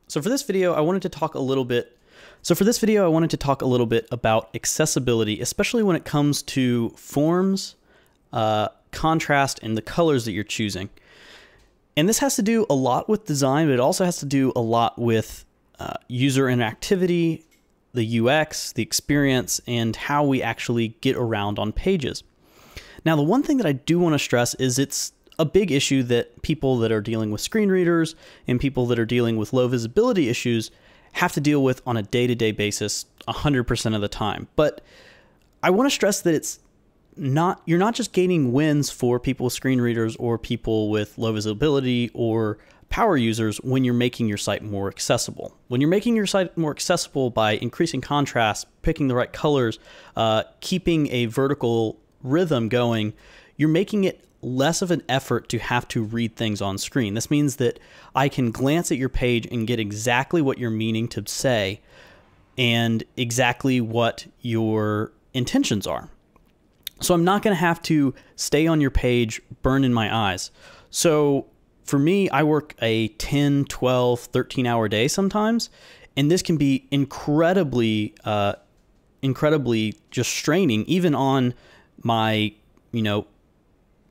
So for this video, I wanted to talk a little bit about accessibility, especially when it comes to forms, contrast, and the colors that you're choosing. And this has to do a lot with design, but it also has to do a lot with user interactivity, the UX, the experience, and how we actually get around on pages. Now, the one thing that I do want to stress is it's a big issue that people that are dealing with screen readers and people that are dealing with low visibility issues have to deal with on a day-to-day basis 100% of the time. But I want to stress that you're not just gaining wins for people with screen readers or people with low visibility or power users when you're making your site more accessible. When you're making your site more accessible by increasing contrast, picking the right colors, keeping a vertical rhythm going, you're making it less of an effort to have to read things on screen. This means that I can glance at your page and get exactly what you're meaning to say and exactly what your intentions are. So I'm not going to have to stay on your page, burn in my eyes. So for me, I work a 10, 12, 13-hour day sometimes, and this can be incredibly just straining, even on my,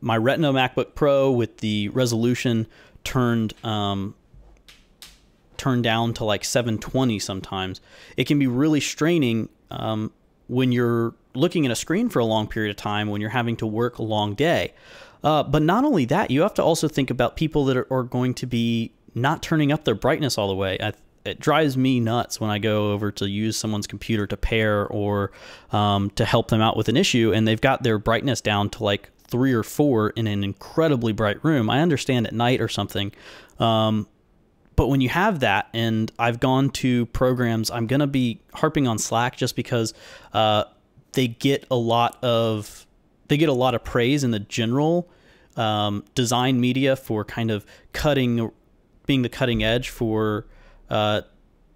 my Retina MacBook Pro with the resolution turned down to like 720 sometimes. It can be really straining when you're looking at a screen for a long period of time, when you're having to work a long day. But not only that, you have to also think about people that are going to be not turning up their brightness all the way. It drives me nuts when I go over to use someone's computer to pair or to help them out with an issue, and they've got their brightness down to like 3 or 4 in an incredibly bright room. I understand at night or something, but when you have that, and I've gone to programs, I'm going to be harping on Slack just because they get a lot of praise in the general design media for kind of being the cutting edge for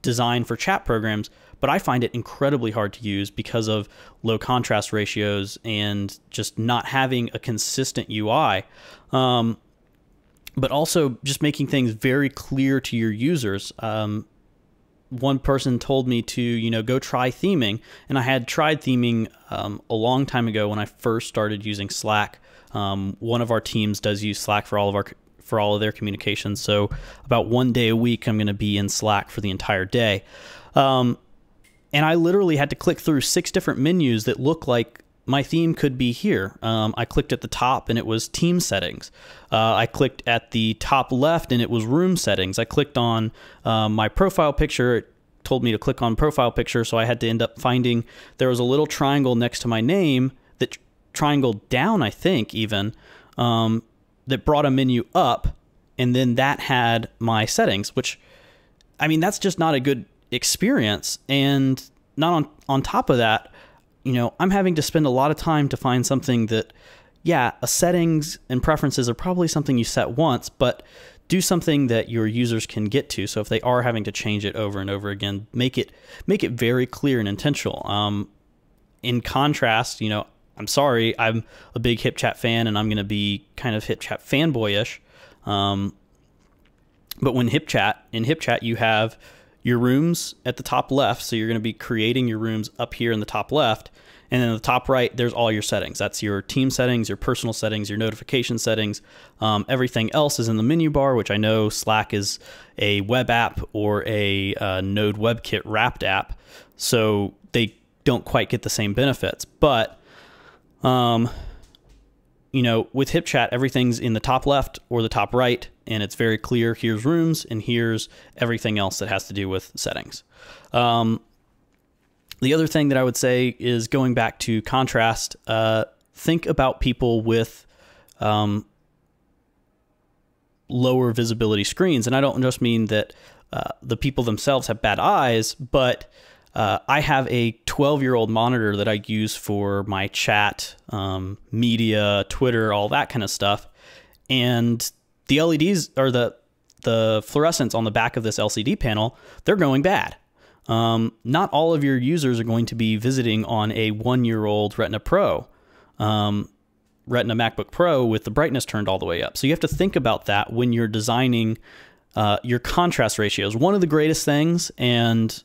design for chat programs, but I find it incredibly hard to use because of low contrast ratios and just not having a consistent UI. But also just making things very clear to your users. One person told me to, go try theming, and I had tried theming a long time ago when I first started using Slack. One of our teams does use Slack for all of their communications. So about 1 day a week, I'm going to be in Slack for the entire day. And I literally had to click through 6 different menus that look like my theme could be here. I clicked at the top and it was team settings. I clicked at the top left and it was room settings. I clicked on my profile picture. It told me to click on profile picture, so I had to end up finding there was a little triangle next to my name that triangled down, I think even, that brought a menu up, and then that had my settings, which, I mean, that's just not a good experience. And not on top of that, I'm having to spend a lot of time to find something that, yeah, settings and preferences are probably something you set once, but do something that your users can get to. So if they are having to change it over and over again, make it very clear and intentional. In contrast, I'm sorry, I'm a big HipChat fan, and I'm going to be kind of HipChat fanboyish. But in HipChat, you have your rooms at the top left, so you're going to be creating your rooms up here in the top left, and then at the top right, there's all your settings. That's your team settings, your personal settings, your notification settings. Everything else is in the menu bar, which I know Slack is a web app or a Node WebKit wrapped app, so they don't quite get the same benefits. But with HipChat, everything's in the top left or the top right, and it's very clear. Here's rooms, and here's everything else that has to do with settings. The other thing that I would say is, going back to contrast, think about people with lower visibility screens. And I don't just mean that the people themselves have bad eyes, but I have a 12-year-old monitor that I use for my chat, media, Twitter, all that kind of stuff. And the LEDs, or the fluorescents on the back of this LCD panel, they're going bad. Not all of your users are going to be visiting on a 1-year-old Retina Pro, Retina MacBook Pro with the brightness turned all the way up. So you have to think about that when you're designing your contrast ratios. One of the greatest things, and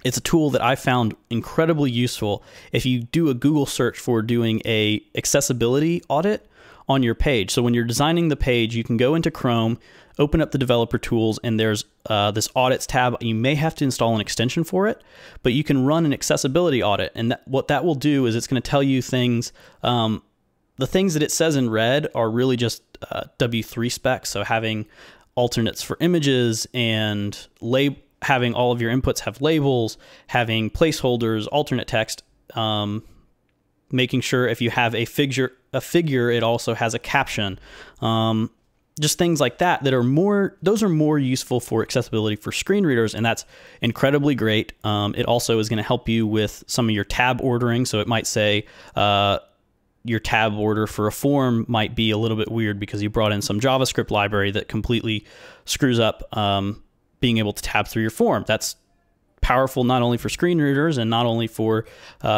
it's a tool that I found incredibly useful. If you do a Google search for doing a accessibility audit on your page. So when you're designing the page, you can go into Chrome, open up the developer tools, and there's this audits tab. You may have to install an extension for it, but you can run an accessibility audit. And what that will do is it's going to tell you things. The things that it says in red are really just W3 specs. So having alternates for images and having all of your inputs have labels, having placeholders, alternate text, making sure if you have a figure, it also has a caption. Just things like that those are more useful for accessibility for screen readers, and that's incredibly great. It also is going to help you with some of your tab ordering. So it might say your tab order for a form might be a little bit weird because you brought in some JavaScript library that completely screws up being able to tab through your form. That's powerful not only for screen readers and not only for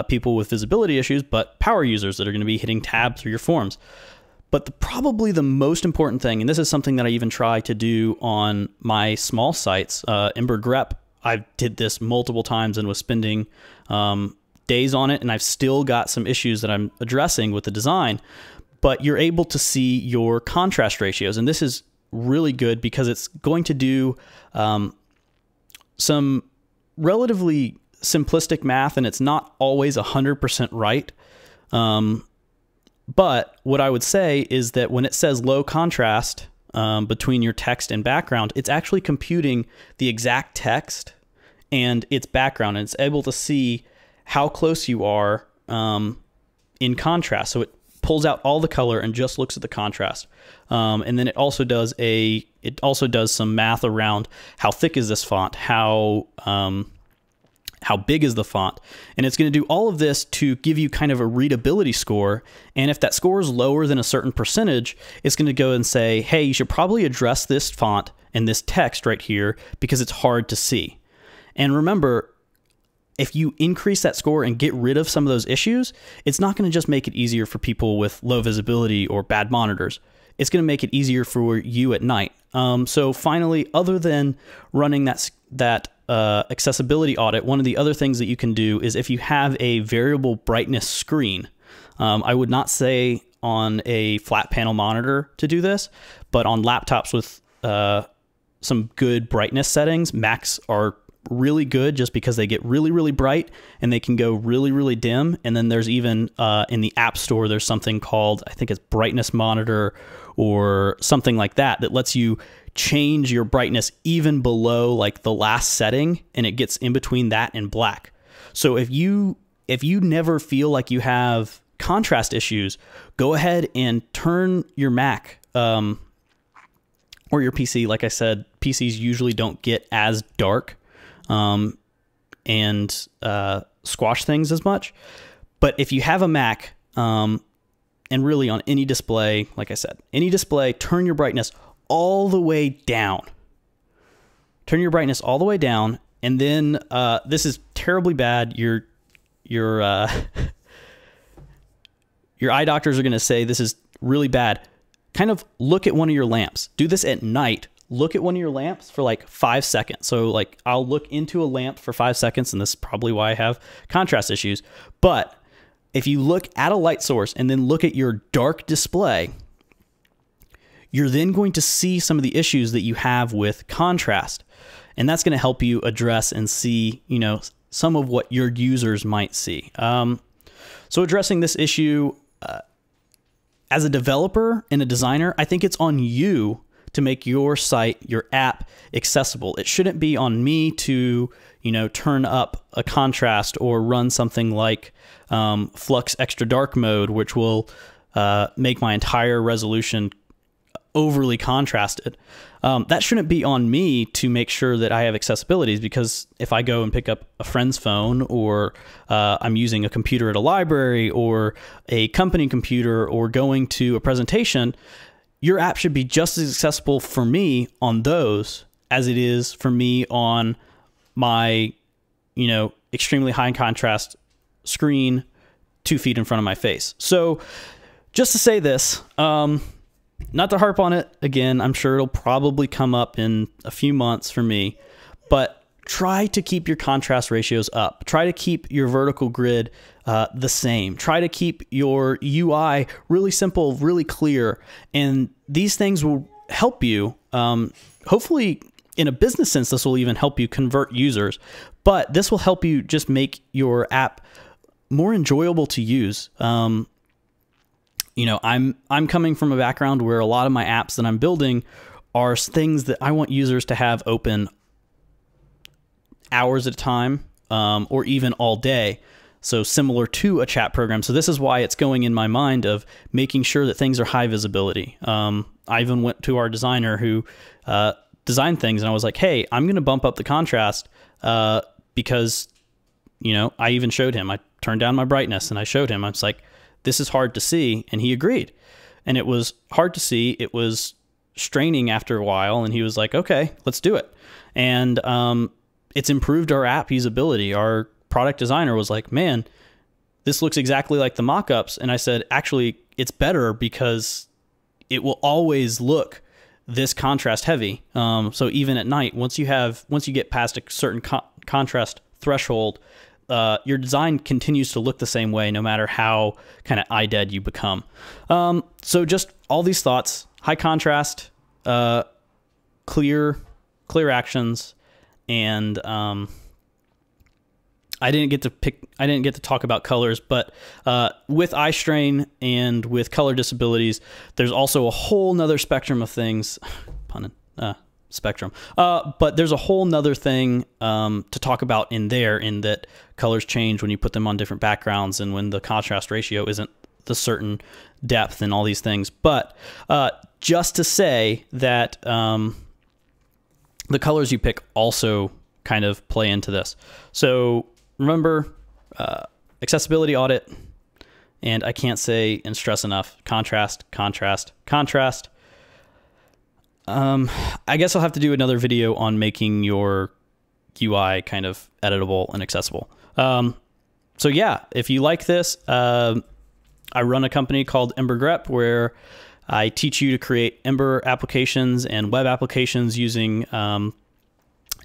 people with visibility issues, but power users that are going to be hitting tab through your forms. But probably the most important thing, and this is something that I even try to do on my small sites, Ember Grep, I did this multiple times and was spending days on it, and I've still got some issues that I'm addressing with the design. But you're able to see your contrast ratios, and this is really good because it's going to do some relatively simplistic math, and it's not always 100% right. But what I would say is that when it says low contrast between your text and background, it's actually computing the exact text and its background, and it's able to see how close you are in contrast. So it pulls out all the color and just looks at the contrast. And then it also does some math around how thick is this font, how big is the font, and it's going to do all of this to give you kind of a readability score. And if that score is lower than a certain percentage, it's going to go and say, hey, you should probably address this font and this text right here because it's hard to see. And remember, if you increase that score and get rid of some of those issues, it's not going to just make it easier for people with low visibility or bad monitors. It's going to make it easier for you at night. So finally, other than running that accessibility audit, one of the other things that you can do is if you have a variable brightness screen, I would not say on a flat panel monitor to do this, but on laptops with some good brightness settings, Macs are really good just because they get really, really bright and they can go really, really dim. And then there's even in the App Store, there's something called, I think it's Brightness Monitor or something like that, that lets you change your brightness even below like the last setting, and it gets in between that and black. So if you never feel like you have contrast issues, go ahead and turn your Mac or your PC. Like I said, PCs usually don't get as dark and squash things as much. But if you have a Mac, and really on any display, like I said, any display, turn your brightness all the way down. Turn your brightness all the way down, and then this is terribly bad. Your eye doctors are going to say this is really bad. Kind of look at one of your lamps. Do this at night. Look at one of your lamps for like 5 seconds. So like I'll look into a lamp for 5 seconds, and this is probably why I have contrast issues. But if you look at a light source and then look at your dark display, you're then going to see some of the issues that you have with contrast. And that's going to help you address and see, some of what your users might see. So addressing this issue, as a developer and a designer, I think it's on you to make your site, your app accessible. It shouldn't be on me to, turn up a contrast or run something like Flux Extra Dark Mode, which will make my entire resolution overly contrasted. That shouldn't be on me to make sure that I have accessibilities, because if I go and pick up a friend's phone, or I'm using a computer at a library or a company computer or going to a presentation, your app should be just as accessible for me on those as it is for me on my, extremely high contrast screen 2 feet in front of my face. So just to say this, not to harp on it again, I'm sure it'll probably come up in a few months for me, but try to keep your contrast ratios up. Try to keep your vertical grid the same. Try to keep your UI really simple, really clear. And these things will help you. Hopefully, in a business sense, this will even help you convert users. But this will help you just make your app more enjoyable to use. You know, I'm coming from a background where a lot of my apps that I'm building are things that I want users to have open hours at a time, or even all day. So similar to a chat program. So this is why it's going in my mind of making sure that things are high visibility. I even went to our designer who designed things, and I was like, hey, I'm going to bump up the contrast because, you know, I even showed him. I turned down my brightness and I showed him. I was like, this is hard to see, and he agreed. And it was hard to see. It was straining after a while, and he was like, okay, let's do it. And it's improved our app usability. Our product designer was like, man, this looks exactly like the mock-ups. And I said, actually, it's better because it will always look this contrast heavy. So even at night, once you get past a certain contrast threshold, your design continues to look the same way, no matter how kind of eye dead you become. So just all these thoughts: high contrast, clear actions, and I didn't get to talk about colors, but with eye strain and with color disabilities, there's also a whole nother spectrum of things. Spectrum. But there's a whole nother thing to talk about in that colors change when you put them on different backgrounds and when the contrast ratio isn't the certain depth and all these things. But just to say that the colors you pick also kind of play into this. So remember, accessibility audit, and I can't say and stress enough, contrast, contrast, contrast. I guess I'll have to do another video on making your UI kind of editable and accessible. So yeah, if you like this, I run a company called Ember Grep, where I teach you to create Ember applications and web applications using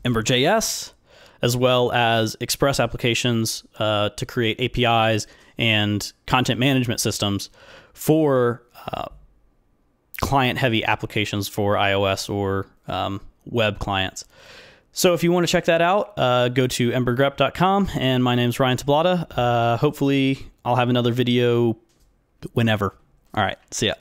Ember.js, as well as Express applications to create APIs and content management systems for client-heavy applications for iOS or web clients. So if you want to check that out, go to embergrep.com, and my name's Ryan Tablata. Hopefully I'll have another video whenever. All right, see ya.